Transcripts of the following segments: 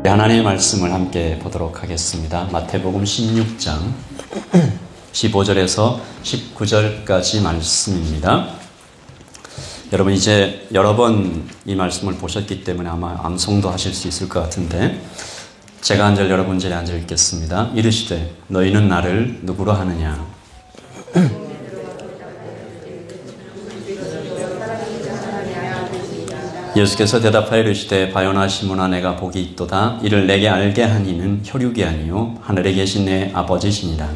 우리 하나님의 말씀을 함께 보도록 하겠습니다. 마태복음 16장 15절에서 19절까지 말씀입니다. 여러분 이제 여러 번 이 말씀을 보셨기 때문에 아마 암송도 하실 수 있을 것 같은데 제가 한 절 여러분 절에 한 절 읽겠습니다. 이르시되 너희는 나를 누구로 하느냐. 예수께서 대답하여 이르시되 바요나 시몬아 내가 복이 있도다. 이를 내게 알게 한 이는 혈육이 아니요 하늘에 계신 내 아버지시니라.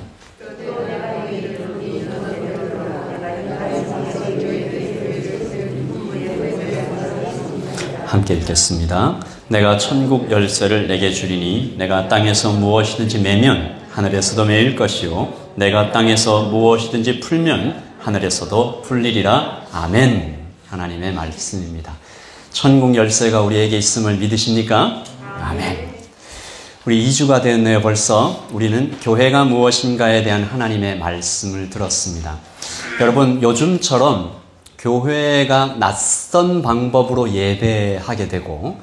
함께 읽겠습니다. 내가 천국 열쇠를 내게 주리니 내가 땅에서 무엇이든지 매면 하늘에서도 매일 것이요 내가 땅에서 무엇이든지 풀면 하늘에서도 풀리리라. 아멘. 하나님의 말씀입니다. 천국 열쇠가 우리에게 있음을 믿으십니까? 아멘. 우리 2주가 되었네요. 벌써 우리는 교회가 무엇인가에 대한 하나님의 말씀을 들었습니다. 여러분 요즘처럼 교회가 낯선 방법으로 예배하게 되고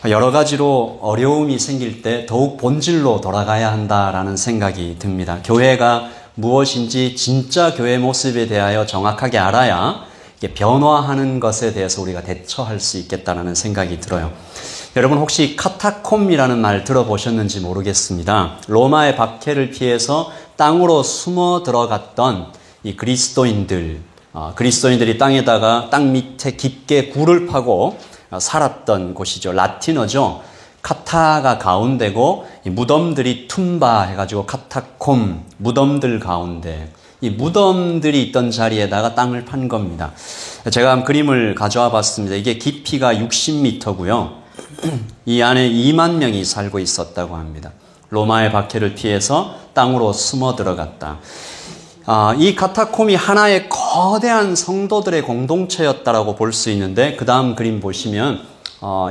여러 가지로 어려움이 생길 때 더욱 본질로 돌아가야 한다라는 생각이 듭니다. 교회가 무엇인지 진짜 교회 모습에 대하여 정확하게 알아야 변화하는 것에 대해서 우리가 대처할 수 있겠다는 생각이 들어요. 여러분 혹시 카타콤이라는 말 들어보셨는지 모르겠습니다. 로마의 박해를 피해서 땅으로 숨어 들어갔던 이 그리스도인들이 땅에다가 땅 밑에 깊게 굴을 파고 살았던 곳이죠. 라틴어죠. 카타가 가운데고 이 무덤들이 툼바 해가지고 카타콤, 무덤들 가운데 이 무덤들이 있던 자리에다가 땅을 판 겁니다. 제가 한 그림을 가져와 봤습니다. 이게 깊이가 60m고요. 이 안에 2만 명이 살고 있었다고 합니다. 로마의 박해를 피해서 땅으로 숨어 들어갔다. 이 카타콤이 하나의 거대한 성도들의 공동체였다라고 볼 수 있는데 그 다음 그림 보시면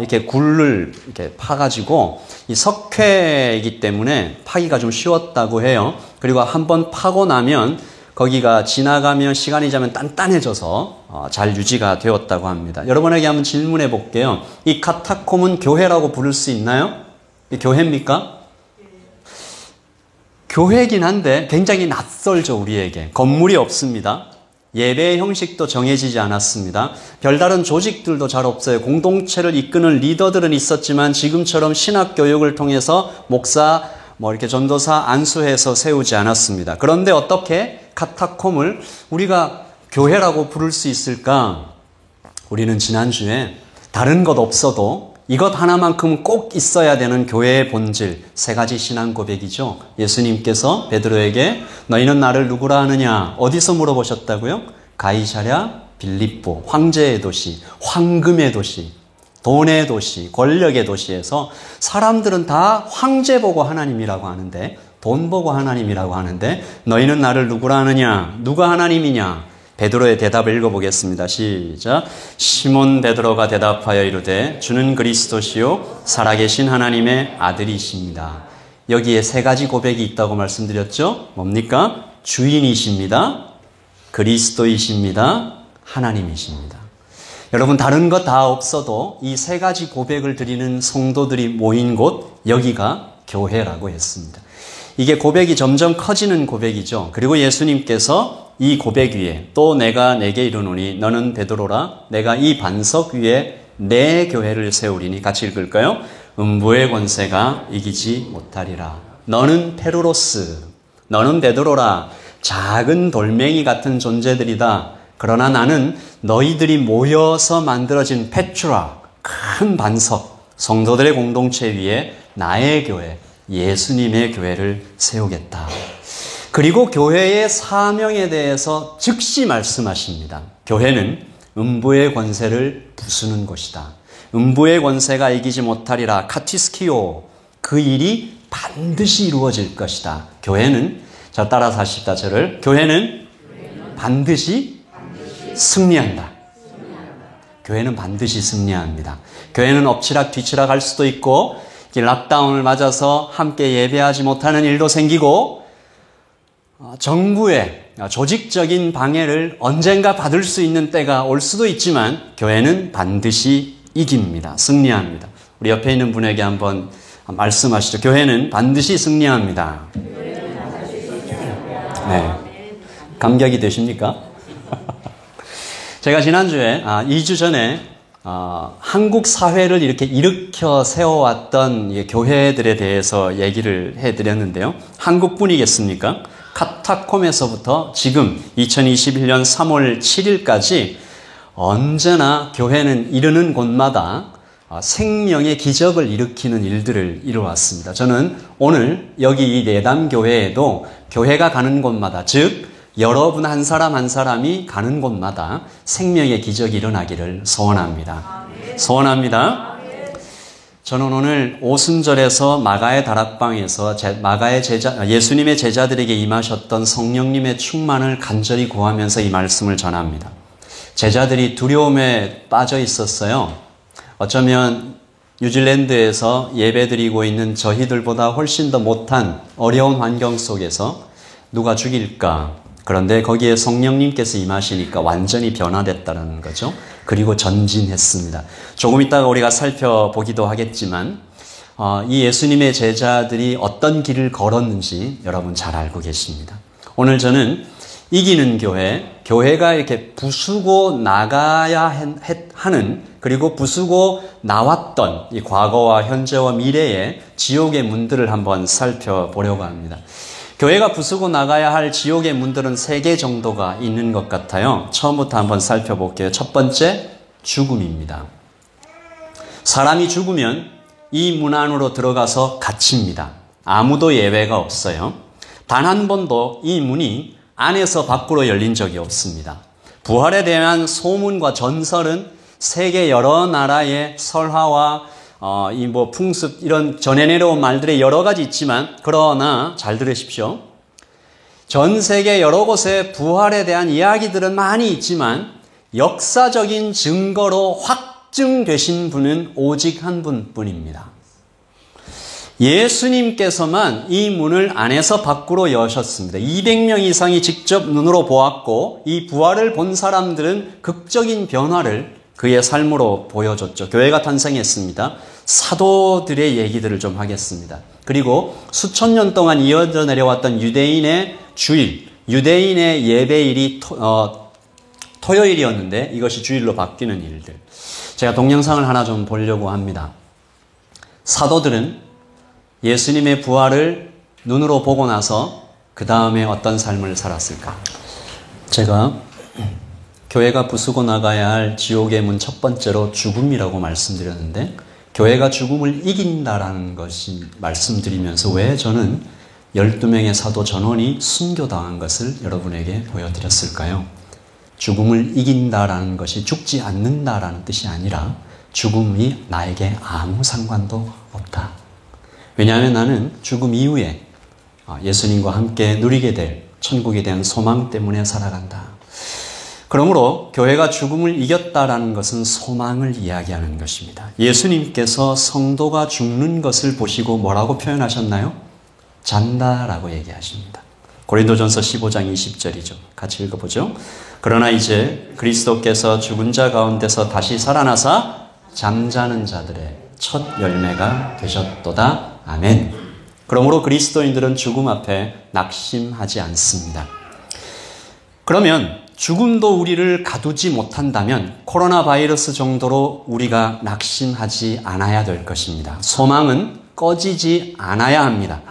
이렇게 굴을 이렇게 파가지고 이 석회이기 때문에 파기가 좀 쉬웠다고 해요. 그리고 한번 파고 나면 거기가 지나가면 시간이 지나면 단단해져서 잘 유지가 되었다고 합니다. 여러분에게 한번 질문해 볼게요. 이 카타콤은 교회라고 부를 수 있나요? 교회입니까? 교회이긴 한데 굉장히 낯설죠, 우리에게. 건물이 없습니다. 예배의 형식도 정해지지 않았습니다. 별다른 조직들도 잘 없어요. 공동체를 이끄는 리더들은 있었지만 지금처럼 신학 교육을 통해서 목사, 이렇게 전도사 안수해서 세우지 않았습니다. 그런데 어떻게 카타콤을 우리가 교회라고 부를 수 있을까? 우리는 지난주에 다른 것 없어도 이것 하나만큼은 꼭 있어야 되는 교회의 본질, 3가지 신앙 고백이죠. 예수님께서 베드로에게 너희는 나를 누구라 하느냐? 어디서 물어보셨다고요? 가이사랴 빌립보, 황제의 도시, 황금의 도시, 돈의 도시, 권력의 도시에서 사람들은 다 황제 보고 하나님이라고 하는데 돈 보고 하나님이라고 하는데 너희는 나를 누구라 하느냐? 누가 하나님이냐? 베드로의 대답을 읽어보겠습니다. 시작. 시몬 베드로가 대답하여 이르되 주는 그리스도시요 살아계신 하나님의 아들이십니다. 여기에 3가지 고백이 있다고 말씀드렸죠. 뭡니까? 주인이십니다. 그리스도이십니다. 하나님이십니다. 여러분 다른 것 다 없어도 이 3가지 고백을 드리는 성도들이 모인 곳 여기가 교회라고 했습니다. 이게 고백이 점점 커지는 고백이죠. 그리고 예수님께서 이 고백 위에 또 내가 내게 이르노니 너는 베드로라 내가 이 반석 위에 내 교회를 세우리니 같이 읽을까요? 음부의 권세가 이기지 못하리라. 너는 페루로스, 너는 베드로라 작은 돌멩이 같은 존재들이다. 그러나 나는 너희들이 모여서 만들어진 페트라 큰 반석 성도들의 공동체 위에 나의 교회 예수님의 교회를 세우겠다. 그리고 교회의 사명에 대해서 즉시 말씀하십니다. 교회는 음부의 권세를 부수는 곳이다. 음부의 권세가 이기지 못하리라. 카티스키오. 그 일이 반드시 이루어질 것이다. 교회는 자 따라서 하십시다. 저를 교회는 반드시 승리한다. 교회는 반드시 승리합니다. 교회는 엎치락 뒤치락 할 수도 있고 락다운을 맞아서 함께 예배하지 못하는 일도 생기고 정부의 조직적인 방해를 언젠가 받을 수 있는 때가 올 수도 있지만 교회는 반드시 이깁니다. 승리합니다. 우리 옆에 있는 분에게 한번 말씀하시죠. 교회는 반드시 승리합니다. 네. 감격이 되십니까? 제가 지난주에 2주 전에 한국 사회를 이렇게 일으켜 세워왔던 교회들에 대해서 얘기를 해드렸는데요. 한국뿐이겠습니까? 카타콤에서부터 지금 2021년 3월 7일까지 언제나 교회는 이르는 곳마다 생명의 기적을 일으키는 일들을 이루어왔습니다. 저는 오늘 여기 이 내담교회에도 교회가 가는 곳마다, 즉 여러분 한 사람 한 사람이 가는 곳마다 생명의 기적이 일어나기를 소원합니다. 소원합니다. 저는 오늘 오순절에서 마가의 다락방에서 예수님의 제자들에게 임하셨던 성령님의 충만을 간절히 구하면서 이 말씀을 전합니다. 제자들이 두려움에 빠져 있었어요. 어쩌면 뉴질랜드에서 예배드리고 있는 저희들보다 훨씬 더 못한 어려운 환경 속에서 누가 죽일까? 그런데 거기에 성령님께서 임하시니까 완전히 변화됐다는 거죠. 그리고 전진했습니다. 조금 이따가 우리가 살펴보기도 하겠지만 이 예수님의 제자들이 어떤 길을 걸었는지 여러분 잘 알고 계십니다. 오늘 저는 이기는 교회, 교회가 이렇게 부수고 나가야 하는, 그리고 부수고 나왔던 이 과거와 현재와 미래의 지옥의 문들을 한번 살펴보려고 합니다. 교회가 부수고 나가야 할 지옥의 문들은 3개 정도가 있는 것 같아요. 처음부터 한번 살펴볼게요. 첫 번째, 죽음입니다. 사람이 죽으면 이 문 안으로 들어가서 갇힙니다. 아무도 예외가 없어요. 단 한 번도 이 문이 안에서 밖으로 열린 적이 없습니다. 부활에 대한 소문과 전설은 세계 여러 나라의 설화와 풍습, 이런 전해 내려온 말들이 여러 가지 있지만, 그러나 잘 들으십시오. 전 세계 여러 곳에 부활에 대한 이야기들은 많이 있지만 역사적인 증거로 확증되신 분은 오직 한 분뿐입니다. 예수님께서만 이 문을 안에서 밖으로 여셨습니다. 200명 이상이 직접 눈으로 보았고, 이 부활을 본 사람들은 극적인 변화를 그의 삶으로 보여줬죠. 교회가 탄생했습니다. 사도들의 얘기들을 좀 하겠습니다. 그리고 수천 년 동안 이어져 내려왔던 유대인의 주일, 유대인의 예배일이 토요일이었는데 이것이 주일로 바뀌는 일들. 제가 동영상을 하나 좀 보려고 합니다. 사도들은 예수님의 부활을 눈으로 보고 나서 그 다음에 어떤 삶을 살았을까? 제가 교회가 부수고 나가야 할 지옥의 문 첫 번째로 죽음이라고 말씀드렸는데, 교회가 죽음을 이긴다라는 것이 말씀드리면서 왜 저는 12명의 사도 전원이 순교당한 것을 여러분에게 보여드렸을까요? 죽음을 이긴다라는 것이 죽지 않는다라는 뜻이 아니라 죽음이 나에게 아무 상관도 없다. 왜냐하면 나는 죽음 이후에 예수님과 함께 누리게 될 천국에 대한 소망 때문에 살아간다. 그러므로 교회가 죽음을 이겼다라는 것은 소망을 이야기하는 것입니다. 예수님께서 성도가 죽는 것을 보시고 뭐라고 표현하셨나요? 잔다라고 얘기하십니다. 고린도전서 15장 20절이죠. 같이 읽어보죠. 그러나 이제 그리스도께서 죽은 자 가운데서 다시 살아나사 잠자는 자들의 첫 열매가 되셨도다. 아멘. 그러므로 그리스도인들은 죽음 앞에 낙심하지 않습니다. 그러면 죽음도 우리를 가두지 못한다면 코로나 바이러스 정도로 우리가 낙심하지 않아야 될 것입니다. 소망은 꺼지지 않아야 합니다.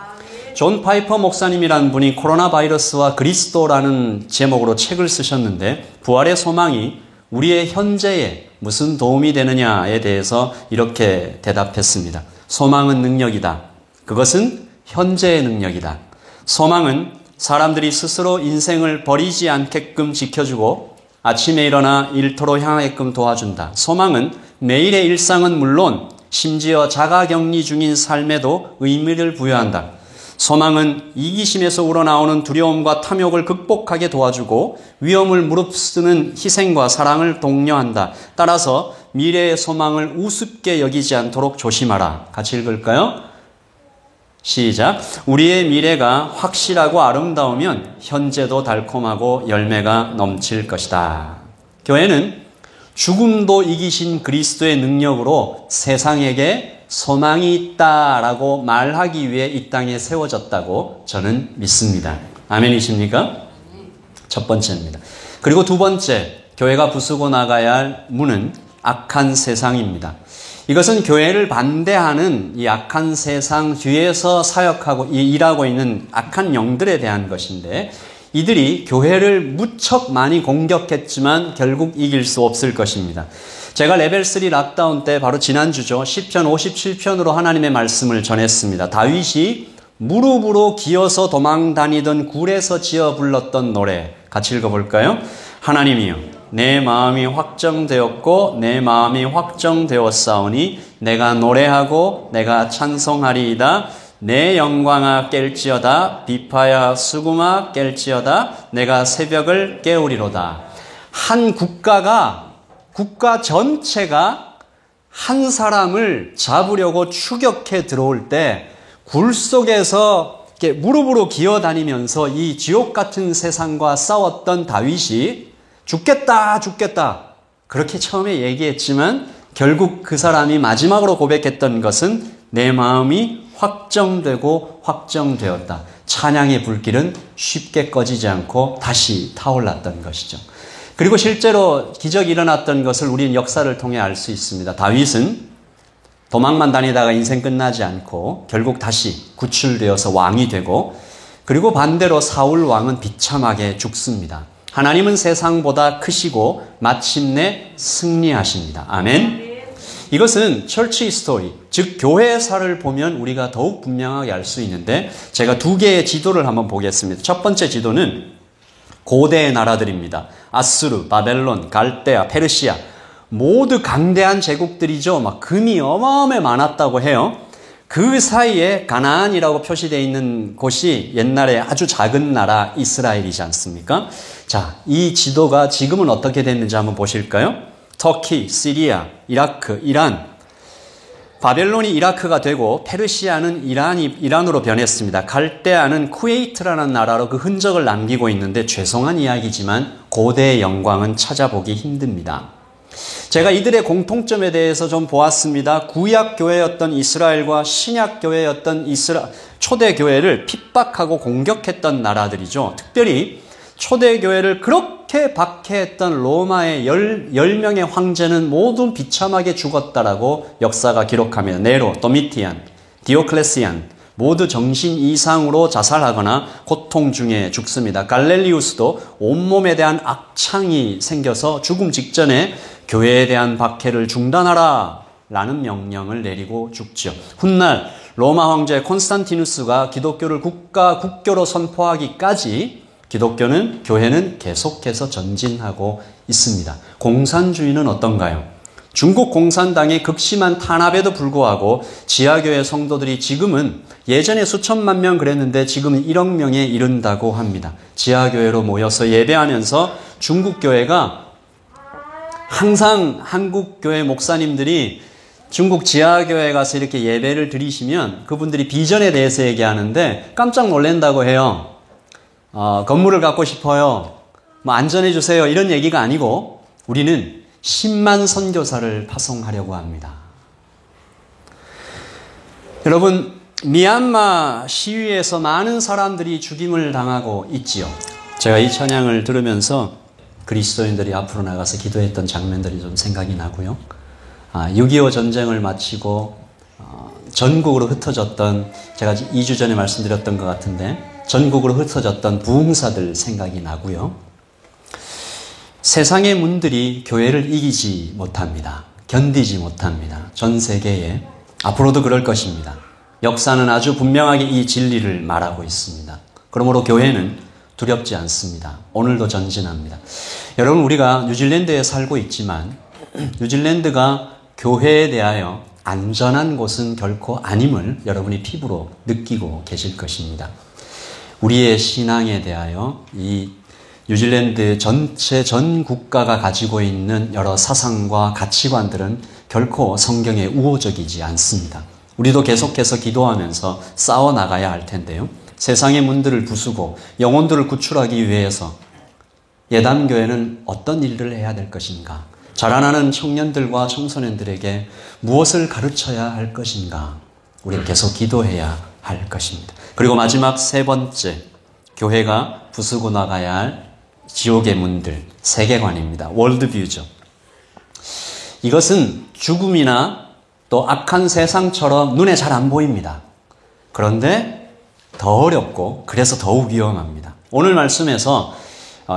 존 파이퍼 목사님이라는 분이 코로나 바이러스와 그리스도라는 제목으로 책을 쓰셨는데, 부활의 소망이 우리의 현재에 무슨 도움이 되느냐에 대해서 이렇게 대답했습니다. 소망은 능력이다. 그것은 현재의 능력이다. 소망은 사람들이 스스로 인생을 버리지 않게끔 지켜주고 아침에 일어나 일터로 향하게끔 도와준다. 소망은 매일의 일상은 물론 심지어 자가격리 중인 삶에도 의미를 부여한다. 소망은 이기심에서 우러나오는 두려움과 탐욕을 극복하게 도와주고 위험을 무릅쓰는 희생과 사랑을 독려한다. 따라서 미래의 소망을 우습게 여기지 않도록 조심하라. 같이 읽을까요? 시작. 우리의 미래가 확실하고 아름다우면 현재도 달콤하고 열매가 넘칠 것이다. 교회는 죽음도 이기신 그리스도의 능력으로 세상에게 소망이 있다라고 말하기 위해 이 땅에 세워졌다고 저는 믿습니다. 아멘이십니까? 첫 번째입니다. 그리고 두 번째, 교회가 부수고 나가야 할 문은 악한 세상입니다. 이것은 교회를 반대하는 이 악한 세상 뒤에서 사역하고 일하고 있는 악한 영들에 대한 것인데, 이들이 교회를 무척 많이 공격했지만 결국 이길 수 없을 것입니다. 제가 레벨 3 락다운 때 바로 지난주죠. 시편 57편으로 하나님의 말씀을 전했습니다. 다윗이 무릎으로 기어서 도망 다니던 굴에서 지어 불렀던 노래 같이 읽어볼까요? 하나님이여, 내 마음이 확정되었고 내 마음이 확정되었사오니 내가 노래하고 내가 찬송하리이다. 내 영광아 깰지어다. 비파야 수금아 깰지어다. 내가 새벽을 깨우리로다. 한 국가 전체가 한 사람을 잡으려고 추격해 들어올 때 굴 속에서 이렇게 무릎으로 기어다니면서 이 지옥 같은 세상과 싸웠던 다윗이 죽겠다 그렇게 처음에 얘기했지만 결국 그 사람이 마지막으로 고백했던 것은 내 마음이 확정되고 확정되었다. 찬양의 불길은 쉽게 꺼지지 않고 다시 타올랐던 것이죠. 그리고 실제로 기적이 일어났던 것을 우리는 역사를 통해 알 수 있습니다. 다윗은 도망만 다니다가 인생 끝나지 않고 결국 다시 구출되어서 왕이 되고, 그리고 반대로 사울 왕은 비참하게 죽습니다. 하나님은 세상보다 크시고 마침내 승리하십니다. 아멘. 이것은 처치 히스토리, 즉 교회사를 보면 우리가 더욱 분명하게 알 수 있는데, 제가 두 개의 지도를 한번 보겠습니다. 첫 번째 지도는 고대의 나라들입니다. 아수르, 바벨론, 갈대아, 페르시아, 모두 강대한 제국들이죠. 막 금이 어마어마하게 많았다고 해요. 그 사이에 가나안이라고 표시되어 있는 곳이 옛날에 아주 작은 나라 이스라엘이지 않습니까? 자, 이 지도가 지금은 어떻게 됐는지 한번 보실까요? 터키, 시리아, 이라크, 이란. 바벨론이 이라크가 되고 페르시아는 이란으로 변했습니다. 갈대아는 쿠웨이트라는 나라로 그 흔적을 남기고 있는데, 죄송한 이야기지만 고대의 영광은 찾아보기 힘듭니다. 제가 이들의 공통점에 대해서 좀 보았습니다. 구약교회였던 이스라엘과 신약교회였던 초대교회를 핍박하고 공격했던 나라들이죠. 특별히 초대교회를 그렇게 박해했던 로마의 10명의 황제는 모두 비참하게 죽었다라고 역사가 기록합니다. 네로, 도미티안, 디오클레시안 모두 정신 이상으로 자살하거나 고통 중에 죽습니다. 갈렐리우스도 온몸에 대한 악창이 생겨서 죽음 직전에 교회에 대한 박해를 중단하라 라는 명령을 내리고 죽죠. 훗날 로마 황제 콘스탄티누스가 기독교를 국교로 선포하기까지 교회는 계속해서 전진하고 있습니다. 공산주의는 어떤가요? 중국 공산당의 극심한 탄압에도 불구하고 지하교회 성도들이 지금은, 예전에 수천만 명 그랬는데 지금은 1억 명에 이른다고 합니다. 지하교회로 모여서 예배하면서 중국 교회가 항상 한국 교회 목사님들이 중국 지하교회 가서 이렇게 예배를 드리시면 그분들이 비전에 대해서 얘기하는데 깜짝 놀란다고 해요. 건물을 갖고 싶어요. 안전해 주세요. 이런 얘기가 아니고 우리는 10만 선교사를 파송하려고 합니다. 여러분, 미얀마 시위에서 많은 사람들이 죽임을 당하고 있지요. 제가 이 찬양을 들으면서 그리스도인들이 앞으로 나가서 기도했던 장면들이 좀 생각이 나고요. 6.25 전쟁을 마치고 전국으로 흩어졌던, 제가 2주 전에 말씀드렸던 것 같은데 전국으로 흩어졌던 부흥사들 생각이 나고요. 세상의 문들이 교회를 이기지 못합니다. 견디지 못합니다. 전 세계에. 앞으로도 그럴 것입니다. 역사는 아주 분명하게 이 진리를 말하고 있습니다. 그러므로 교회는 두렵지 않습니다. 오늘도 전진합니다. 여러분, 우리가 뉴질랜드에 살고 있지만 뉴질랜드가 교회에 대하여 안전한 곳은 결코 아님을 여러분이 피부로 느끼고 계실 것입니다. 우리의 신앙에 대하여 이 뉴질랜드 전체 전 국가가 가지고 있는 여러 사상과 가치관들은 결코 성경에 우호적이지 않습니다. 우리도 계속해서 기도하면서 싸워나가야 할 텐데요. 세상의 문들을 부수고 영혼들을 구출하기 위해서 예담교회는 어떤 일들을 해야 될 것인가? 자라나는 청년들과 청소년들에게 무엇을 가르쳐야 할 것인가? 우리는 계속 기도해야 할 것입니다. 그리고 마지막 세 번째, 교회가 부수고 나가야 할 지옥의 문들, 세계관입니다. 월드뷰죠. 이것은 죽음이나 또 악한 세상처럼 눈에 잘 안 보입니다. 그런데 더 어렵고 그래서 더욱 위험합니다. 오늘 말씀에서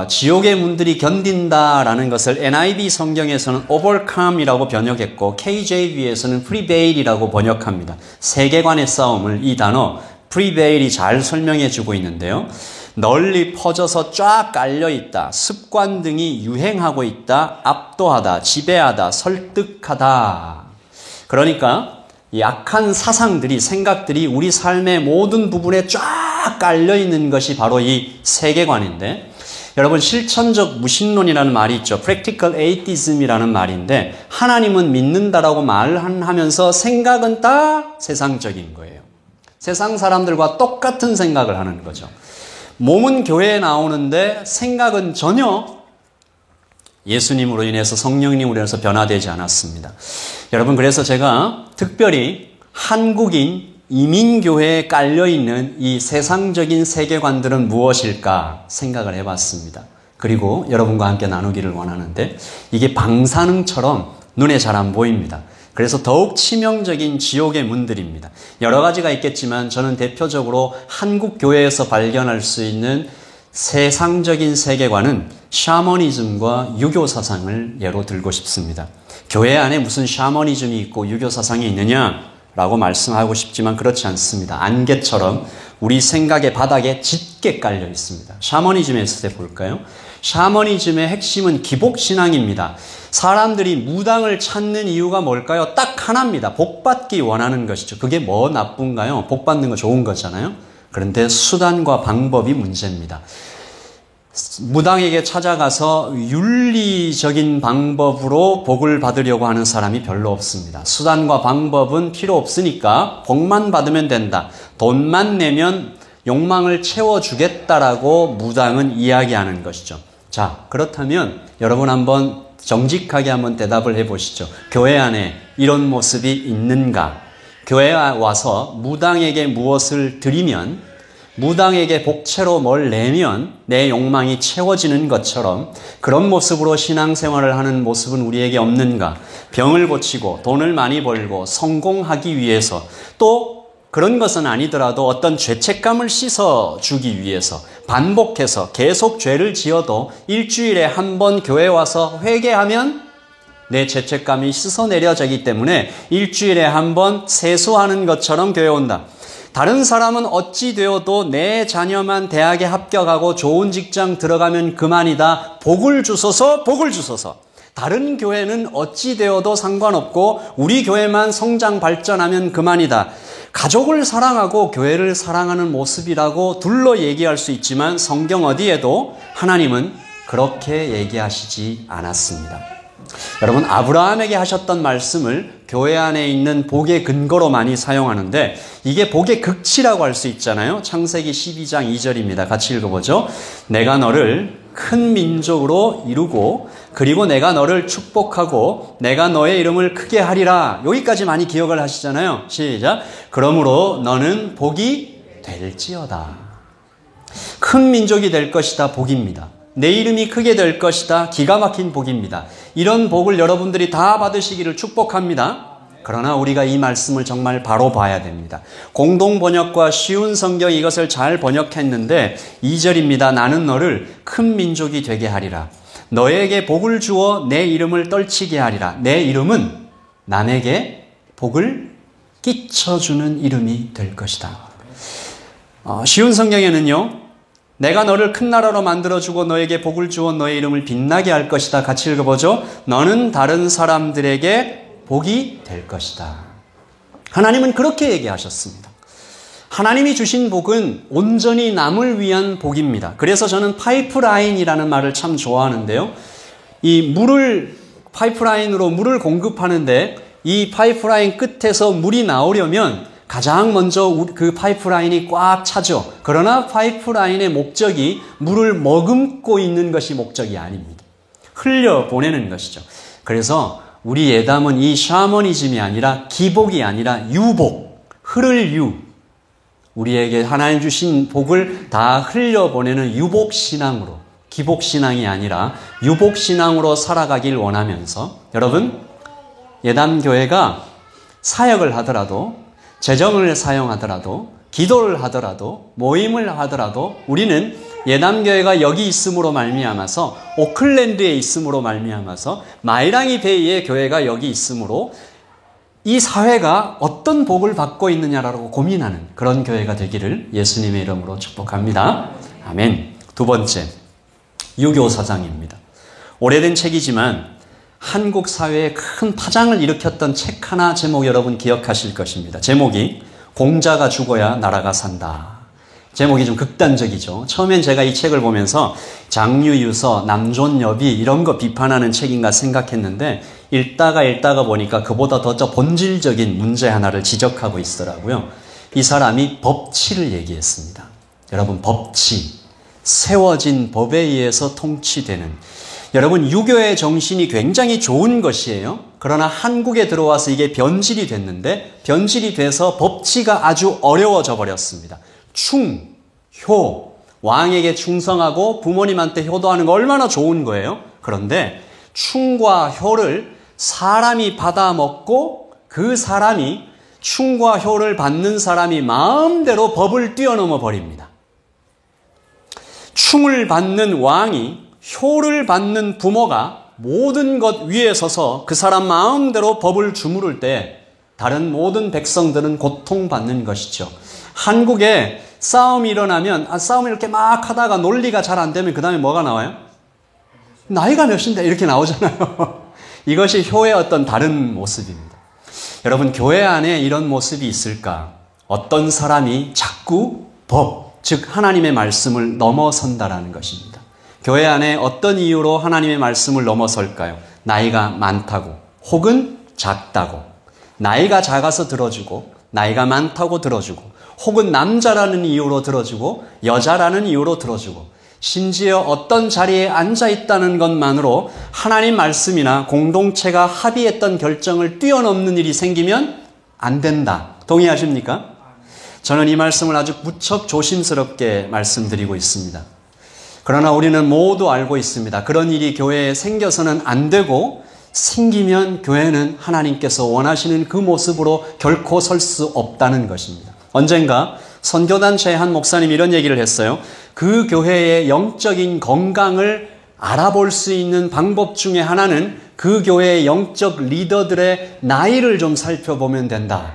지옥의 문들이 견딘다라는 것을 NIV 성경에서는 overcome이라고 번역했고 KJV에서는 prevail이라고 번역합니다. 세계관의 싸움을 이 단어 prevail이 잘 설명해 주고 있는데요. 널리 퍼져서 쫙 깔려 있다. 습관 등이 유행하고 있다. 압도하다, 지배하다, 설득하다. 그러니까 이 악한 사상들이, 생각들이 우리 삶의 모든 부분에 쫙 깔려 있는 것이 바로 이 세계관인데, 여러분 실천적 무신론이라는 말이 있죠. Practical Atheism이라는 말인데, 하나님은 믿는다라고 말하면서 생각은 다 세상적인 거예요. 세상 사람들과 똑같은 생각을 하는 거죠. 몸은 교회에 나오는데 생각은 전혀 예수님으로 인해서, 성령님으로 인해서 변화되지 않았습니다. 여러분, 그래서 제가 특별히 한국인 이민교회에 깔려있는 이 세상적인 세계관들은 무엇일까 생각을 해봤습니다. 그리고 여러분과 함께 나누기를 원하는데, 이게 방사능처럼 눈에 잘 안 보입니다. 그래서 더욱 치명적인 지옥의 문들입니다. 여러 가지가 있겠지만 저는 대표적으로 한국 교회에서 발견할 수 있는 세상적인 세계관은 샤머니즘과 유교 사상을 예로 들고 싶습니다. 교회 안에 무슨 샤머니즘이 있고 유교 사상이 있느냐라고 말씀하고 싶지만 그렇지 않습니다. 안개처럼 우리 생각의 바닥에 짙게 깔려 있습니다. 샤머니즘에 있을 때 볼까요? 샤머니즘의 핵심은 기복신앙입니다. 사람들이 무당을 찾는 이유가 뭘까요? 딱 하나입니다. 복받기 원하는 것이죠. 그게 뭐 나쁜가요? 복받는 거 좋은 거잖아요. 그런데 수단과 방법이 문제입니다. 무당에게 찾아가서 윤리적인 방법으로 복을 받으려고 하는 사람이 별로 없습니다. 수단과 방법은 필요 없으니까 복만 받으면 된다. 돈만 내면 욕망을 채워주겠다라고 무당은 이야기하는 것이죠. 자, 그렇다면 여러분 한번 정직하게 한번 대답을 해보시죠. 교회 안에 이런 모습이 있는가? 교회에 와서 무당에게 무엇을 드리면, 무당에게 복채로 뭘 내면 내 욕망이 채워지는 것처럼 그런 모습으로 신앙생활을 하는 모습은 우리에게 없는가? 병을 고치고 돈을 많이 벌고 성공하기 위해서, 또 그런 것은 아니더라도 어떤 죄책감을 씻어주기 위해서 반복해서 계속 죄를 지어도 일주일에 한 번 교회에 와서 회개하면 내 죄책감이 씻어내려지기 때문에 일주일에 한 번 세수하는 것처럼 교회에 온다. 다른 사람은 어찌 되어도 내 자녀만 대학에 합격하고 좋은 직장 들어가면 그만이다. 복을 주소서, 복을 주소서. 다른 교회는 어찌 되어도 상관없고 우리 교회만 성장 발전하면 그만이다. 가족을 사랑하고 교회를 사랑하는 모습이라고 둘러 얘기할 수 있지만 성경 어디에도 하나님은 그렇게 얘기하시지 않았습니다. 여러분, 아브라함에게 하셨던 말씀을 교회 안에 있는 복의 근거로 많이 사용하는데 이게 복의 극치라고 할 수 있잖아요. 창세기 12장 2절입니다. 같이 읽어보죠. 내가 너를 큰 민족으로 이루고 그리고 내가 너를 축복하고 내가 너의 이름을 크게 하리라. 여기까지 많이 기억을 하시잖아요. 시작. 그러므로 너는 복이 될지어다. 큰 민족이 될 것이다. 복입니다. 내 이름이 크게 될 것이다. 기가 막힌 복입니다. 이런 복을 여러분들이 다 받으시기를 축복합니다. 그러나 우리가 이 말씀을 정말 바로 봐야 됩니다. 공동 번역과 쉬운 성경 이것을 잘 번역했는데 2절입니다. 나는 너를 큰 민족이 되게 하리라. 너에게 복을 주어 내 이름을 떨치게 하리라. 내 이름은 남에게 복을 끼쳐주는 이름이 될 것이다. 쉬운 성경에는요. 내가 너를 큰 나라로 만들어주고 너에게 복을 주어 너의 이름을 빛나게 할 것이다. 같이 읽어보죠. 너는 다른 사람들에게 복이 될 것이다. 하나님은 그렇게 얘기하셨습니다. 하나님이 주신 복은 온전히 남을 위한 복입니다. 그래서 저는 파이프라인이라는 말을 참 좋아하는데요. 이 파이프라인으로 물을 공급하는데 이 파이프라인 끝에서 물이 나오려면 가장 먼저 그 파이프라인이 꽉 차죠. 그러나 파이프라인의 목적이 물을 머금고 있는 것이 목적이 아닙니다. 흘려보내는 것이죠. 그래서 우리 예담은 이 샤머니즘이 아니라 기복이 아니라 유복, 흐를 유. 우리에게 하나님 주신 복을 다 흘려보내는 유복신앙으로, 기복신앙이 아니라 유복신앙으로 살아가길 원하면서 여러분, 예담교회가 사역을 하더라도, 재정을 사용하더라도, 기도를 하더라도, 모임을 하더라도 우리는 예담교회가 여기 있음으로 말미암아서, 오클랜드에 있음으로 말미암아서, 마이랑이 베이의 교회가 여기 있음으로 이 사회가 어떤 복을 받고 있느냐라고 고민하는 그런 교회가 되기를 예수님의 이름으로 축복합니다. 아멘. 두 번째, 유교사상입니다. 오래된 책이지만 한국 사회에 큰 파장을 일으켰던 책 하나 제목 여러분 기억하실 것입니다. 제목이 공자가 죽어야 나라가 산다. 제목이 좀 극단적이죠. 처음엔 제가 이 책을 보면서 장유유서, 남존여비 이런 거 비판하는 책인가 생각했는데 읽다가 보니까 그보다 더 본질적인 문제 하나를 지적하고 있더라고요. 이 사람이 법치를 얘기했습니다. 여러분, 법치, 세워진 법에 의해서 통치되는, 여러분, 유교의 정신이 굉장히 좋은 것이에요. 그러나 한국에 들어와서 이게 변질이 됐는데 변질이 돼서 법치가 아주 어려워져 버렸습니다. 효, 왕에게 충성하고 부모님한테 효도하는 거 얼마나 좋은 거예요. 그런데 충과 효를 사람이 받아먹고 그 사람이, 충과 효를 받는 사람이 마음대로 법을 뛰어넘어 버립니다. 충을 받는 왕이, 효를 받는 부모가 모든 것 위에 서서 그 사람 마음대로 법을 주무를 때 다른 모든 백성들은 고통받는 것이죠. 한국에 싸움이 일어나면, 싸움을 이렇게 막 하다가 논리가 잘 안 되면 그 다음에 뭐가 나와요? 나이가 몇인데 이렇게 나오잖아요. 이것이 효의 어떤 다른 모습입니다. 여러분, 교회 안에 이런 모습이 있을까? 어떤 사람이 자꾸 법, 즉 하나님의 말씀을 넘어선다라는 것입니다. 교회 안에 어떤 이유로 하나님의 말씀을 넘어설까요? 나이가 많다고, 혹은 작다고. 나이가 작아서 들어주고, 나이가 많다고 들어주고, 혹은 남자라는 이유로 들어주고, 여자라는 이유로 들어주고, 심지어 어떤 자리에 앉아 있다는 것만으로 하나님 말씀이나 공동체가 합의했던 결정을 뛰어넘는 일이 생기면 안 된다. 동의하십니까? 저는 이 말씀을 아주 무척 조심스럽게 말씀드리고 있습니다. 그러나 우리는 모두 알고 있습니다. 그런 일이 교회에 생겨서는 안 되고, 생기면 교회는 하나님께서 원하시는 그 모습으로 결코 설 수 없다는 것입니다. 언젠가 선교단체의 한 목사님이 이런 얘기를 했어요. 그 교회의 영적인 건강을 알아볼 수 있는 방법 중에 하나는 그 교회의 영적 리더들의 나이를 좀 살펴보면 된다.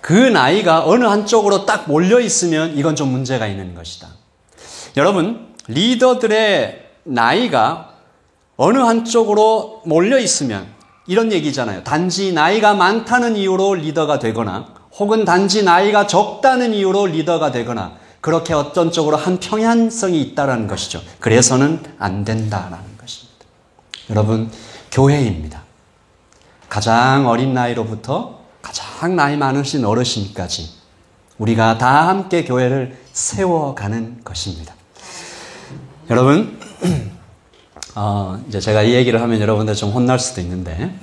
그 나이가 어느 한쪽으로 딱 몰려 있으면 이건 좀 문제가 있는 것이다. 여러분, 리더들의 나이가 어느 한쪽으로 몰려 있으면 이런 얘기잖아요. 단지 나이가 많다는 이유로 리더가 되거나, 혹은 단지 나이가 적다는 이유로 리더가 되거나, 그렇게 어떤 쪽으로 한 평행성이 있다는 것이죠. 그래서는 안 된다라는 것입니다. 여러분, 교회입니다. 가장 어린 나이로부터 가장 나이 많으신 어르신까지 우리가 다 함께 교회를 세워가는 것입니다. 여러분, 이제 제가 이 얘기를 하면 여러분들 좀 혼날 수도 있는데,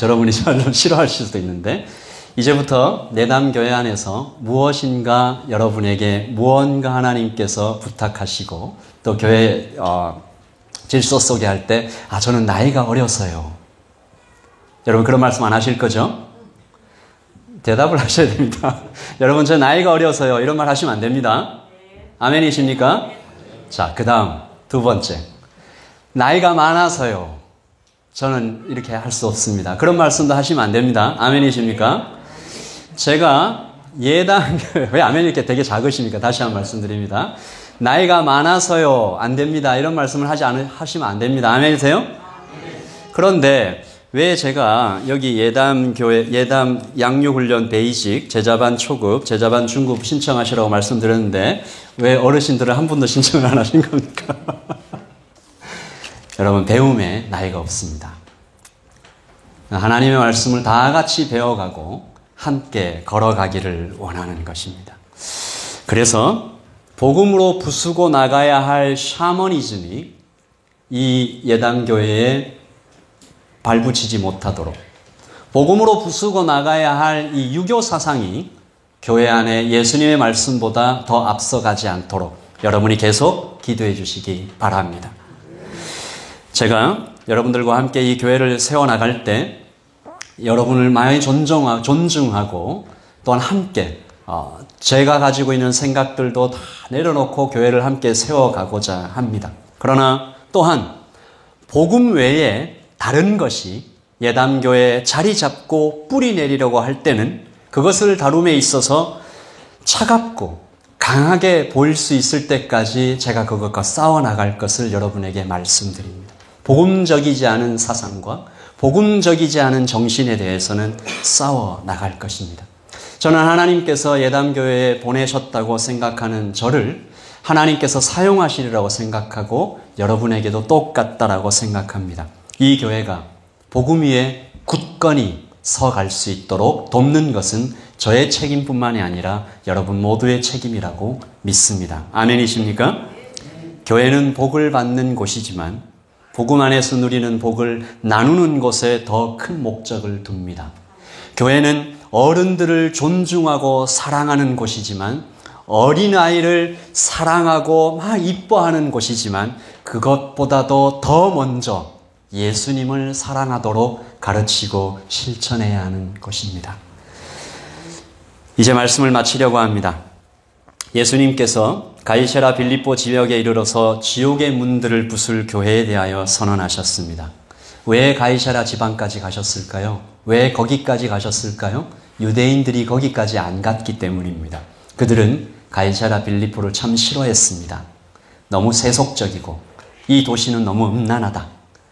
여러분이 좀 싫어하실 수도 있는데, 이제부터 내담교회 안에서 무엇인가 여러분에게 무언가 하나님께서 부탁하시고, 또 교회 질서 속에 할 때, 저는 나이가 어려서요. 여러분 그런 말씀 안 하실 거죠? 대답을 하셔야 됩니다. 여러분, 저 나이가 어려서요. 이런 말 하시면 안 됩니다. 아멘이십니까? 자, 그 다음 두 번째. 나이가 많아서요. 저는 이렇게 할 수 없습니다. 그런 말씀도 하시면 안 됩니다. 아멘이십니까? 제가 예담교회, 왜 아멘이 이렇게 되게 작으십니까? 다시 한번 말씀드립니다. 나이가 많아서요. 안 됩니다. 이런 말씀을 하시면 안 됩니다. 아멘이세요? 그런데 왜 제가 여기 예담교회, 예담 양육훈련 베이직, 제자반 초급, 제자반 중급 신청하시라고 말씀드렸는데 왜 어르신들은 한 분도 신청을 안 하신 겁니까? 여러분, 배움에 나이가 없습니다. 하나님의 말씀을 다 같이 배워가고 함께 걸어가기를 원하는 것입니다. 그래서 복음으로 부수고 나가야 할 샤머니즘이 이 예담교회의 발붙이지 못하도록 복음으로 부수고 나가야 할 이 유교 사상이 교회 안에 예수님의 말씀보다 더 앞서가지 않도록 여러분이 계속 기도해 주시기 바랍니다. 제가 여러분들과 함께 이 교회를 세워나갈 때 여러분을 많이 존중하고 또한 함께 제가 가지고 있는 생각들도 다 내려놓고 교회를 함께 세워가고자 합니다. 그러나 또한 복음 외에 다른 것이 예담교회에 자리 잡고 뿌리 내리려고 할 때는 그것을 다룸에 있어서 차갑고 강하게 보일 수 있을 때까지 제가 그것과 싸워나갈 것을 여러분에게 말씀드립니다. 복음적이지 않은 사상과 복음적이지 않은 정신에 대해서는 싸워나갈 것입니다. 저는 하나님께서 예담교회에 보내셨다고 생각하는 저를 하나님께서 사용하시리라고 생각하고 여러분에게도 똑같다라고 생각합니다. 이 교회가 복음 위에 굳건히 서갈 수 있도록 돕는 것은 저의 책임뿐만이 아니라 여러분 모두의 책임이라고 믿습니다. 아멘이십니까? 교회는 복을 받는 곳이지만 복음 안에서 누리는 복을 나누는 곳에 더 큰 목적을 둡니다. 교회는 어른들을 존중하고 사랑하는 곳이지만 어린아이를 사랑하고 막 이뻐하는 곳이지만 그것보다도 더 먼저 예수님을 사랑하도록 가르치고 실천해야 하는 것입니다. 이제 말씀을 마치려고 합니다. 예수님께서 가이사랴 빌립보 지역에 이르러서 지옥의 문들을 부술 교회에 대하여 선언하셨습니다. 왜 가이사랴 지방까지 가셨을까요? 왜 거기까지 가셨을까요? 유대인들이 거기까지 안 갔기 때문입니다. 그들은 가이사랴 빌립보를 참 싫어했습니다. 너무 세속적이고 이 도시는 너무 음란하다.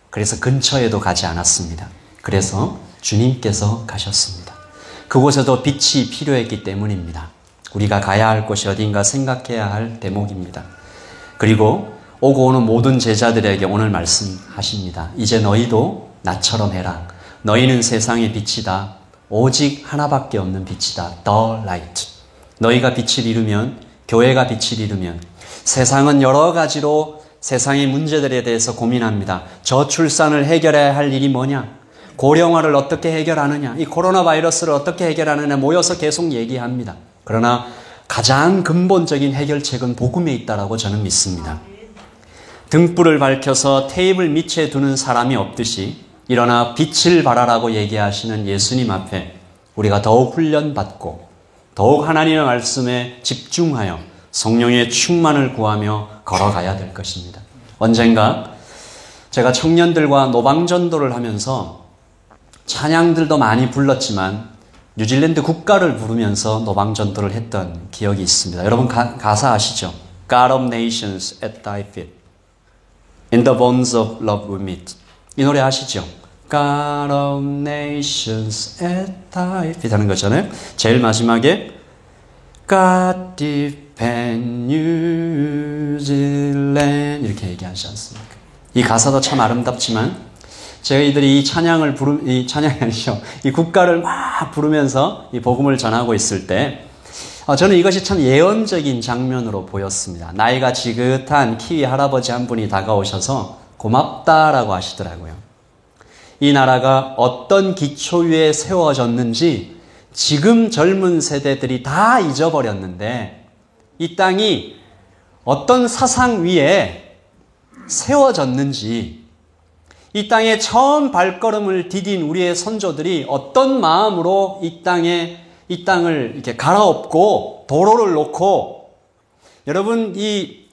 그래서 근처에도 가지 않았습니다. 그래서 주님께서 가셨습니다. 그곳에도 빛이 필요했기 때문입니다. 우리가 가야 할 곳이 어딘가 생각해야 할 대목입니다. 그리고 오고 오는 모든 제자들에게 오늘 말씀하십니다. 이제 너희도 나처럼 해라. 너희는 세상의 빛이다. 오직 하나밖에 없는 빛이다. The light. 너희가 빛을 이루면, 교회가 빛을 이루면 세상은 여러 가지로 세상의 문제들에 대해서 고민합니다. 저출산을 해결해야 할 일이 뭐냐? 고령화를 어떻게 해결하느냐? 이 코로나 바이러스를 어떻게 해결하느냐? 모여서 계속 얘기합니다. 그러나 가장 근본적인 해결책은 복음에 있다라고 저는 믿습니다. 등불을 밝혀서 테이블 밑에 두는 사람이 없듯이 일어나 빛을 발하라고 얘기하시는 예수님 앞에 우리가 더욱 훈련받고 더욱 하나님의 말씀에 집중하여 성령의 충만을 구하며 걸어가야 될 것입니다. 언젠가 제가 청년들과 노방전도를 하면서 찬양들도 많이 불렀지만 뉴질랜드 국가를 부르면서 노방전도를 했던 기억이 있습니다. 여러분 가사 아시죠? God of nations at thy feet, in the bonds of love we meet. 이 노래 아시죠? God of nations at thy feet 하는 거잖아요. 제일 마지막에 God defend New Zealand 이렇게 얘기하지 않습니까? 이 가사도 참 아름답지만 저희들이 이 찬양이 아니죠. 이 국가를 막 부르면서 이 복음을 전하고 있을 때 저는 이것이 참 예언적인 장면으로 보였습니다. 나이가 지긋한 키위 할아버지 한 분이 다가오셔서 고맙다라고 하시더라고요. 이 나라가 어떤 기초 위에 세워졌는지 지금 젊은 세대들이 다 잊어버렸는데 이 땅이 어떤 사상 위에 세워졌는지 이 땅에 처음 발걸음을 디딘 우리의 선조들이 어떤 마음으로 이 땅을 이렇게 갈아엎고 도로를 놓고 여러분 이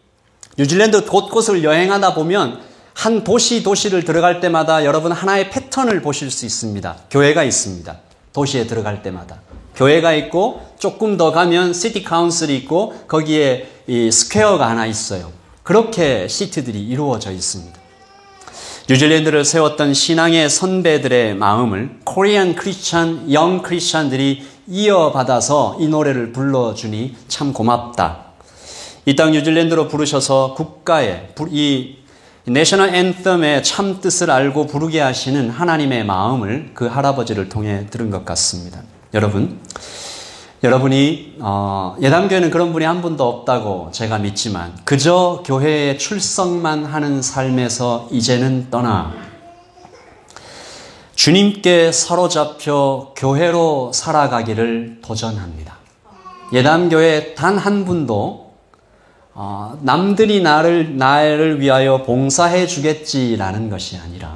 뉴질랜드 곳곳을 여행하다 보면 한 도시를 들어갈 때마다 여러분 하나의 패턴을 보실 수 있습니다. 교회가 있습니다. 도시에 들어갈 때마다 교회가 있고 조금 더 가면 시티 카운슬이 있고 거기에 이 스퀘어가 하나 있어요. 그렇게 시티들이 이루어져 있습니다. 뉴질랜드를 세웠던 신앙의 선배들의 마음을 코리안 크리스찬, 영 크리스찬들이 이어받아서 이 노래를 불러주니 참 고맙다. 이 땅 뉴질랜드로 부르셔서 국가의 이 내셔널 앤썸의 참 뜻을 알고 부르게 하시는 하나님의 마음을 그 할아버지를 통해 들은 것 같습니다. 여러분이 예담교회는 그런 분이 한 분도 없다고 제가 믿지만 그저 교회에 출석만 하는 삶에서 이제는 떠나 주님께 사로잡혀 교회로 살아가기를 도전합니다. 예담교회 단 한 분도 남들이 나를 위하여 봉사해 주겠지라는 것이 아니라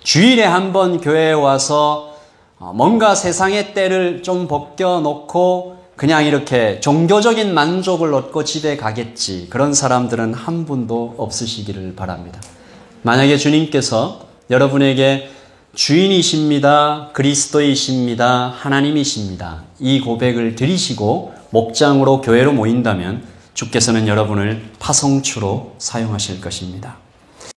주일에 한 번 교회에 와서 뭔가 세상의 때를 좀 벗겨놓고 그냥 이렇게 종교적인 만족을 얻고 집에 가겠지, 그런 사람들은 한 분도 없으시기를 바랍니다. 만약에 주님께서 여러분에게 주인이십니다, 그리스도이십니다, 하나님이십니다, 이 고백을 드리시고 목장으로 교회로 모인다면 주께서는 여러분을 파송추로 사용하실 것입니다.